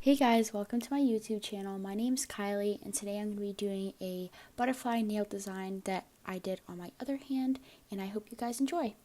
Hey guys, welcome to my YouTube channel. My name's Kylie and today I'm going to be doing a butterfly nail design that I did on my other hand, and I hope you guys enjoy.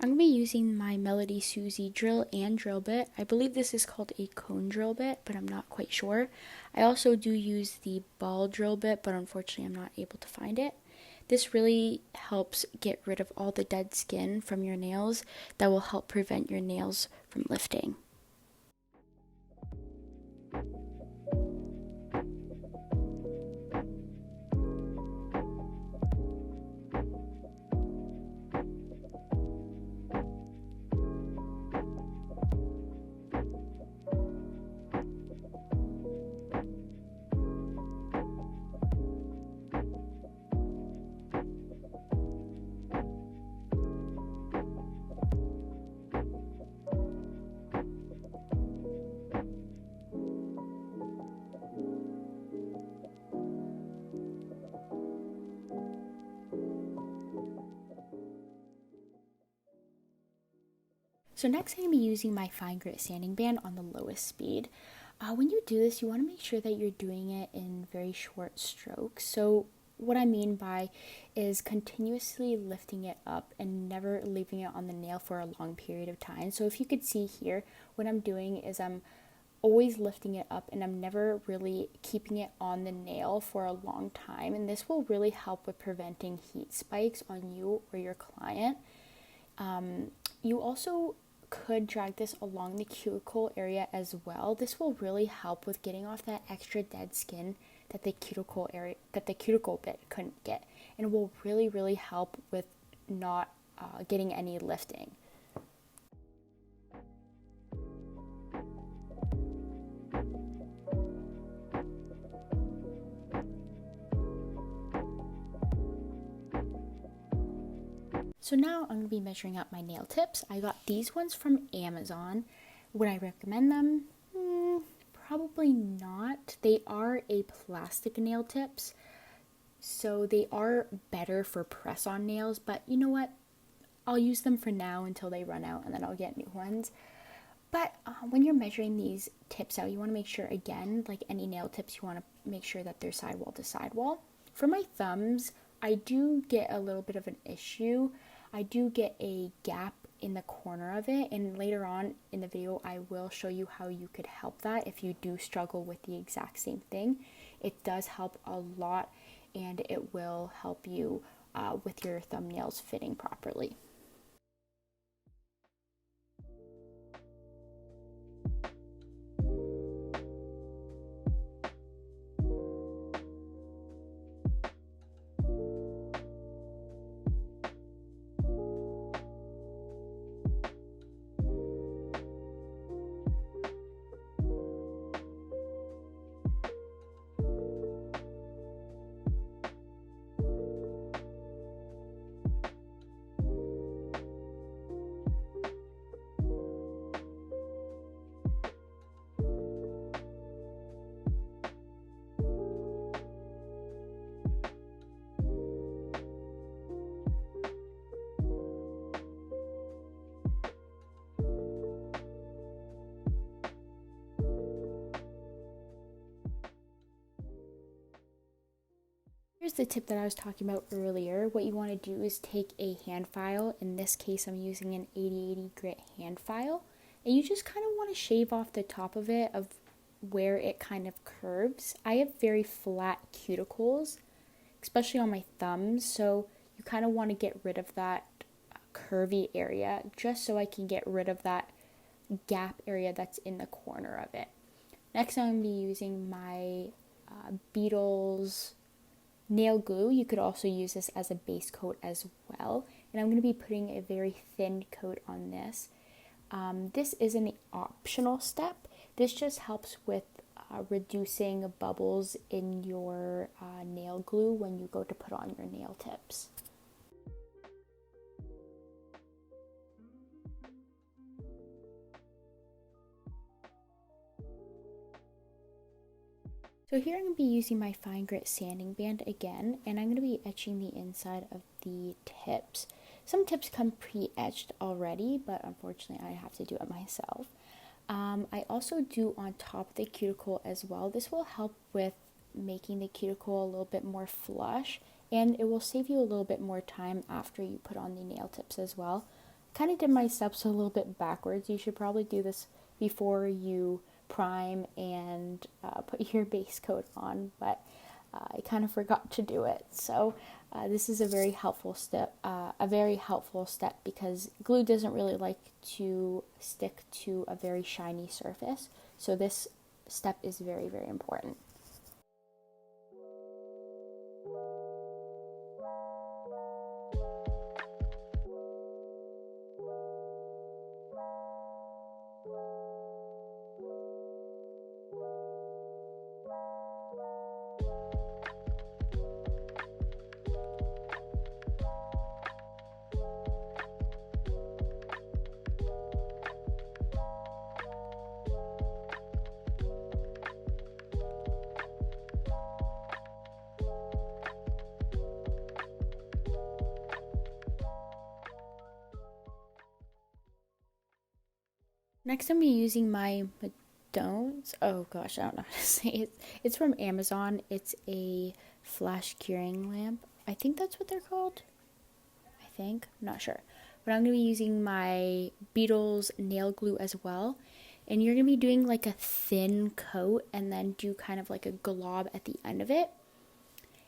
I'm going to be using my Melody Susie drill and drill bit. I believe this is called a cone drill bit, but I'm not quite sure. I also do use the ball drill bit, but unfortunately I'm not able to find it. This really helps get rid of all the dead skin from your nails that will help prevent your nails from lifting. So next I'm going to be using my fine grit sanding band on the lowest speed. When you do this, you want to make sure that you're doing it in very short strokes. So what I mean by is continuously lifting it up and never leaving it on the nail for a long period of time. So if you could see here, what I'm doing is I'm always lifting it up and I'm never really keeping it on the nail for a long time. And this will really help with preventing heat spikes on you or your client. You also could drag this along the cuticle area as well. This will really help with getting off that extra dead skin that the cuticle bit couldn't get, and will really help with not getting any lifting. So now I'm going to be measuring out my nail tips. I got these ones from Amazon. Would I recommend them? Probably not. They are a plastic nail tips, so they are better for press-on nails, but you know what? I'll use them for now until they run out and then I'll get new ones. But when you're measuring these tips out, you want to make sure, again, like any nail tips, you want to make sure that they're sidewall to sidewall. For my thumbs, I do get a little bit of an issue. I do get a gap in the corner of it, and later on in the video I will show you how you could help that if you do struggle with the exact same thing. It does help a lot, and it will help you with your thumbnails fitting properly. Here's the tip that I was talking about earlier. What you want to do is take a hand file. In this case, I'm using an 80/80 grit hand file. And you just kind of want to shave off the top of it of where it kind of curves. I have very flat cuticles, especially on my thumbs. So you kind of want to get rid of that curvy area just so I can get rid of that gap area that's in the corner of it. Next, I'm going to be using my Beetles nail glue. You could also use this as a base coat as well, and I'm going to be putting a very thin coat on this. This is an optional step. This just helps with reducing bubbles in your nail glue when you go to put on your nail tips. So here I'm going to be using my fine grit sanding band again, and I'm going to be etching the inside of the tips. Some tips come pre-etched already, but unfortunately I have to do it myself. I also do on top of the cuticle as well. This will help with making the cuticle a little bit more flush, and it will save you a little bit more time after you put on the nail tips as well. Kind of did my steps a little bit backwards. You should probably do this before you prime and put your base coat on, but I kind of forgot to do it. So this is a very helpful step. Because glue doesn't really like to stick to a very shiny surface. So this step is very, very important. Next, I'm using my Madones. Oh gosh, I don't know how to say it. It's from Amazon. It's a flash curing lamp. I think that's what they're called. I'm not sure. But I'm going to be using my Beetles nail glue as well. And you're going to be doing like a thin coat and then do kind of like a glob at the end of it.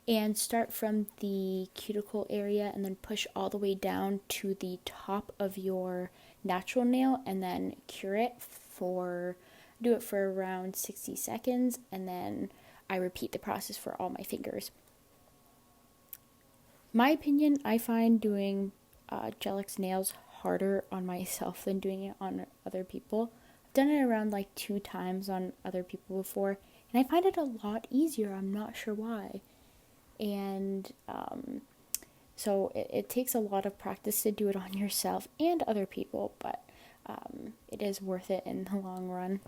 And start from the cuticle area and then push all the way down to the top of your natural nail and then cure it do it for around 60 seconds, and then I repeat the process for all my fingers. My opinion, I find doing Gelix nails harder on myself than doing it on other people. I've done it around like 2 times on other people before, and I find it a lot easier. I'm not sure why. And so it takes a lot of practice to do it on yourself and other people, but it is worth it in the long run.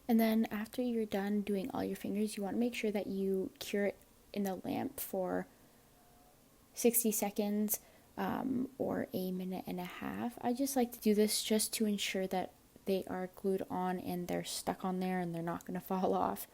And then after you're done doing all your fingers, you want to make sure that you cure it in the lamp for 60 seconds or a minute and a half. I just like to do this just to ensure that they are glued on and they're stuck on there and they're not going to fall off.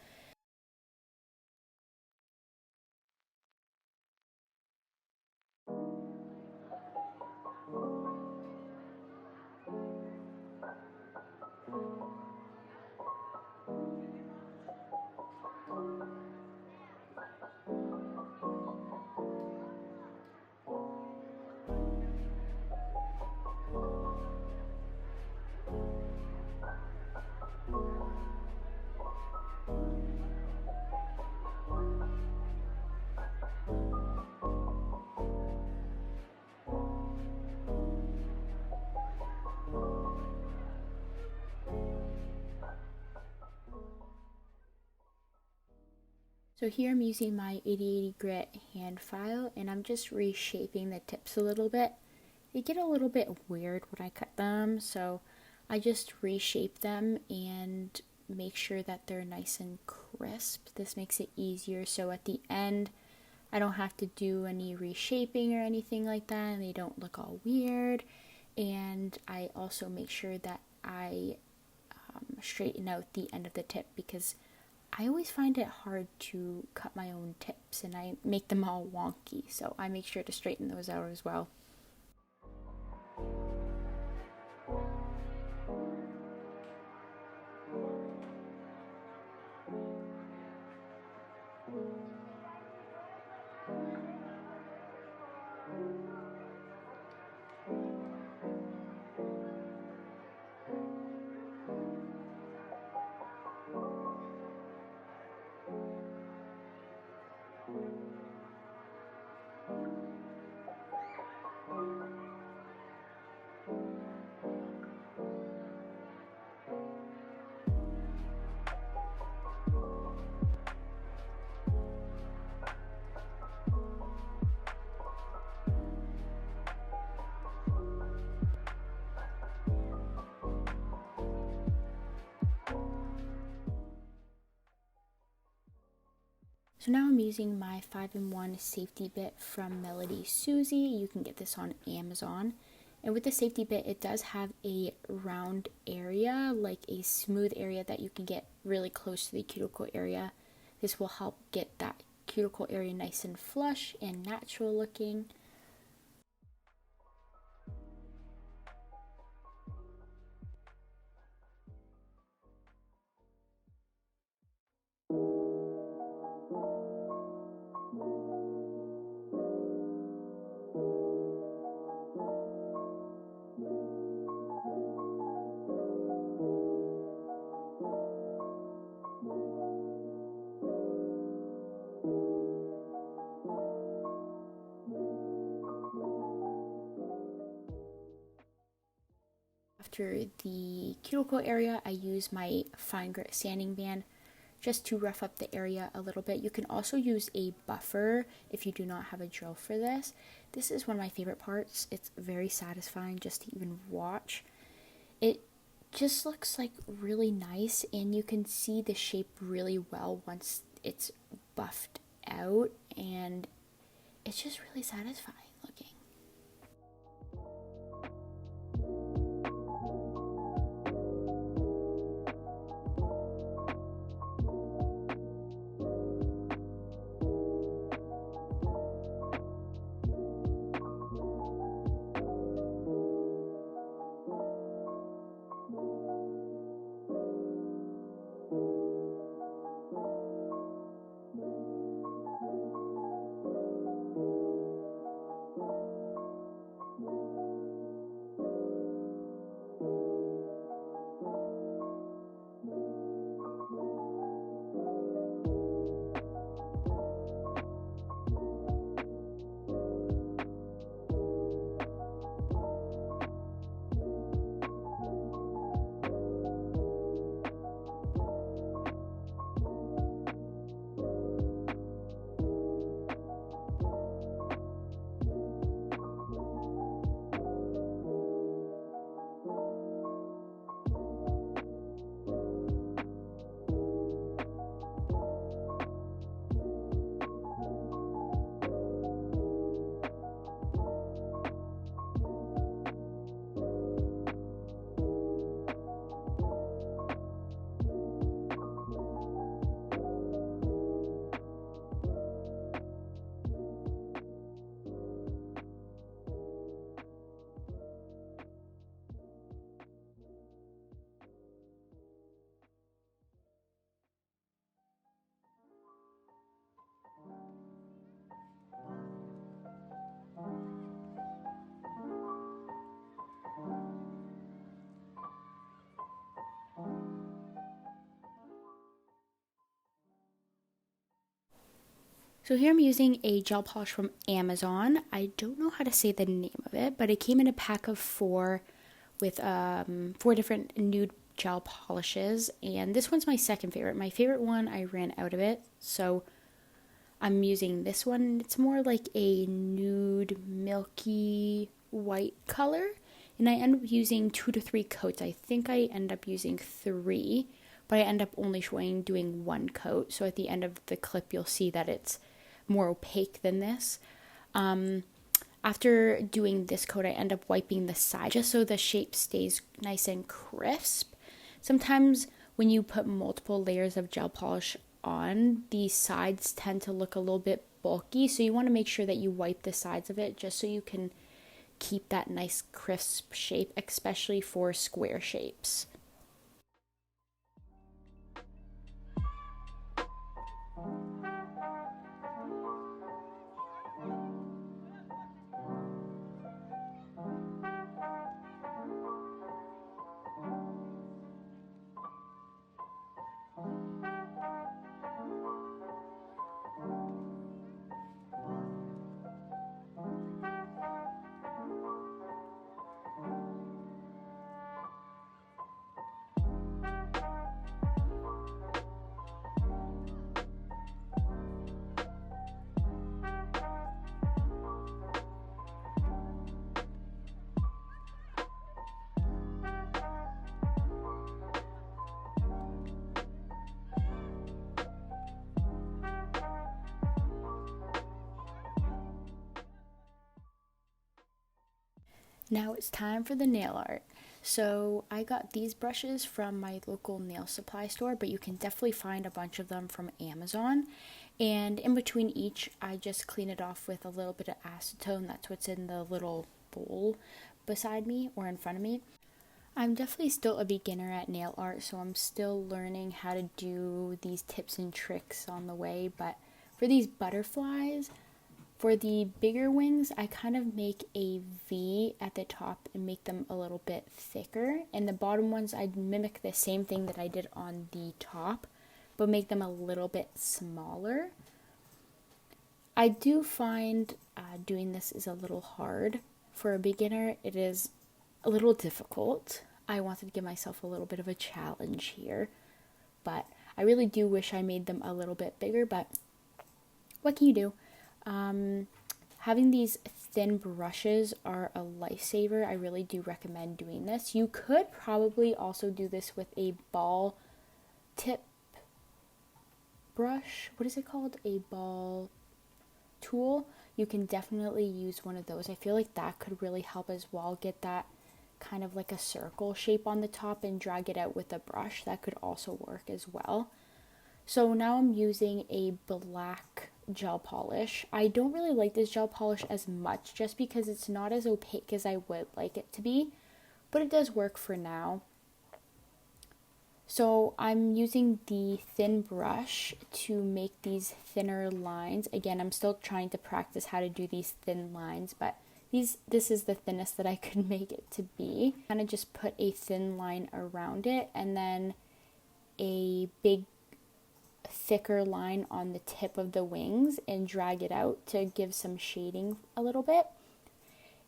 So here I'm using my 8080 grit hand file and I'm just reshaping the tips a little bit. They get a little bit weird when I cut them, so I just reshape them and make sure that they're nice and crisp. This makes it easier, so at the end I don't have to do any reshaping or anything like that, and they don't look all weird. And I also make sure that I straighten out the end of the tip, because I always find it hard to cut my own tips and I make them all wonky, so I make sure to straighten those out as well. So now I'm using my 5-in-1 safety bit from Melody Susie. You can get this on Amazon. And with the safety bit, it does have a round area, like a smooth area that you can get really close to the cuticle area. This will help get that cuticle area nice and flush and natural looking. After the cuticle area, I use my fine grit sanding band just to rough up the area a little bit. You can also use a buffer if you do not have a drill for this. This is one of my favorite parts. It's very satisfying just to even watch. It just looks like really nice, and you can see the shape really well once it's buffed out, and it's just really satisfying looking. So here I'm using a gel polish from Amazon. I don't know how to say the name of it, but it came in a pack of 4 with 4 different nude gel polishes, and this one's my second favorite. My favorite one, I ran out of it, so I'm using this one. It's more like a nude, milky white color, and I end up using 2 to 3 coats. I think I end up using 3, but I end up only doing 1 coat, so at the end of the clip you'll see that it's more opaque than this. After doing this coat, I end up wiping the side just so the shape stays nice and crisp. Sometimes when you put multiple layers of gel polish on, the sides tend to look a little bit bulky, so you want to make sure that you wipe the sides of it just so you can keep that nice crisp shape, especially for square shapes. Now it's time for the nail art. So I got these brushes from my local nail supply store, but you can definitely find a bunch of them from Amazon. And in between each, I just clean it off with a little bit of acetone. That's what's in the little bowl beside me or in front of me. I'm definitely still a beginner at nail art, so I'm still learning how to do these tips and tricks on the way. But for these butterflies, for the bigger wings, I kind of make a V at the top and make them a little bit thicker. And the bottom ones, I mimic the same thing that I did on the top, but make them a little bit smaller. I do find doing this is a little hard. For a beginner, it is a little difficult. I wanted to give myself a little bit of a challenge here, but I really do wish I made them a little bit bigger, but what can you do? Having these thin brushes are a lifesaver. I really do recommend doing this. You could probably also do this with a ball tip brush. What is it called? A ball tool. You can definitely use one of those. I feel like that could really help as well. Get that kind of like a circle shape on the top and drag it out with a brush. That could also work as well. So now I'm using a black gel polish. I don't really like this gel polish as much just because it's not as opaque as I would like it to be, but it does work for now. So I'm using the thin brush to make these thinner lines. Again, I'm still trying to practice how to do these thin lines, but this is the thinnest that I could make it to be. Kind of just put a thin line around it and then a big thicker line on the tip of the wings and drag it out to give some shading a little bit.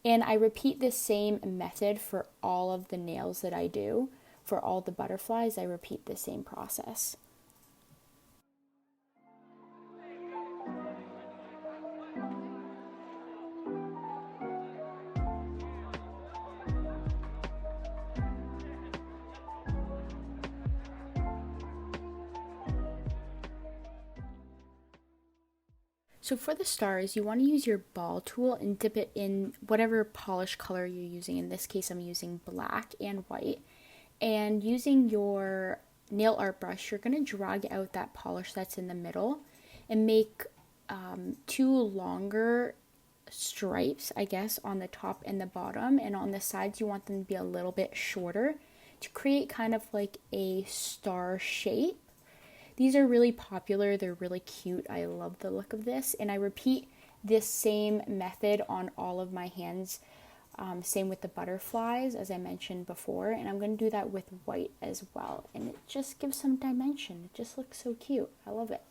And I repeat the same method for all of the nails that I do. For all the butterflies, I repeat the same process. So for the stars, you want to use your ball tool and dip it in whatever polish color you're using. In this case, I'm using black and white. And using your nail art brush, you're going to drag out that polish that's in the middle and make two longer stripes, I guess, on the top and the bottom. And on the sides, you want them to be a little bit shorter to create kind of like a star shape. These are really popular. They're really cute. I love the look of this. And I repeat this same method on all of my hands. Same with the butterflies, as I mentioned before. And I'm going to do that with white as well. And it just gives some dimension. It just looks so cute. I love it.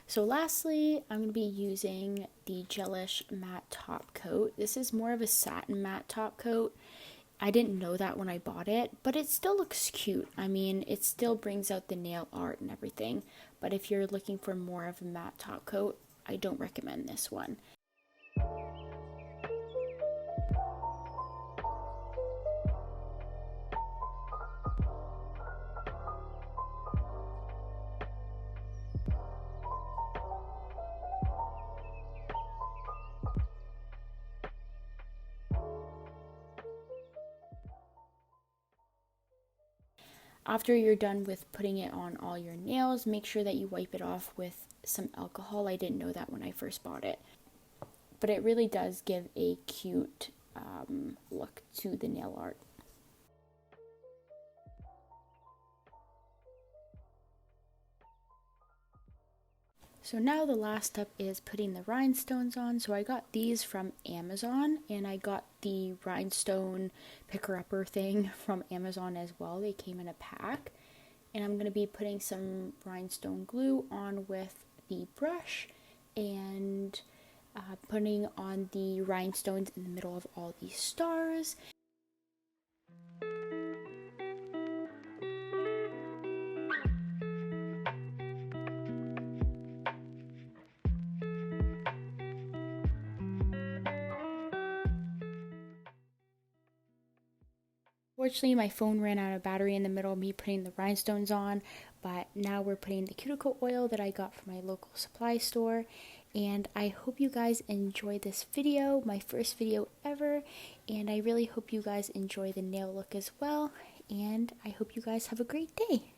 So lastly, I'm going to be using the Gelish matte top coat. This is more of a satin matte top coat. I didn't know that when I bought it, but it still looks cute. I mean, it still brings out the nail art and everything, but if you're looking for more of a matte top coat, I don't recommend this one. After you're done with putting it on all your nails, make sure that you wipe it off with some alcohol. I didn't know that when I first bought it, but it really does give a cute look to the nail art. So now the last step is putting the rhinestones on. So I got these from Amazon, and I got the rhinestone picker-upper thing from Amazon as well. They came in a pack. And I'm going to be putting some rhinestone glue on with the brush and putting on the rhinestones in the middle of all these stars. Fortunately, my phone ran out of battery in the middle of me putting the rhinestones on, but now we're putting the cuticle oil that I got from my local supply store. And I hope you guys enjoy this video, my first video ever, and I really hope you guys enjoy the nail look as well, and I hope you guys have a great day.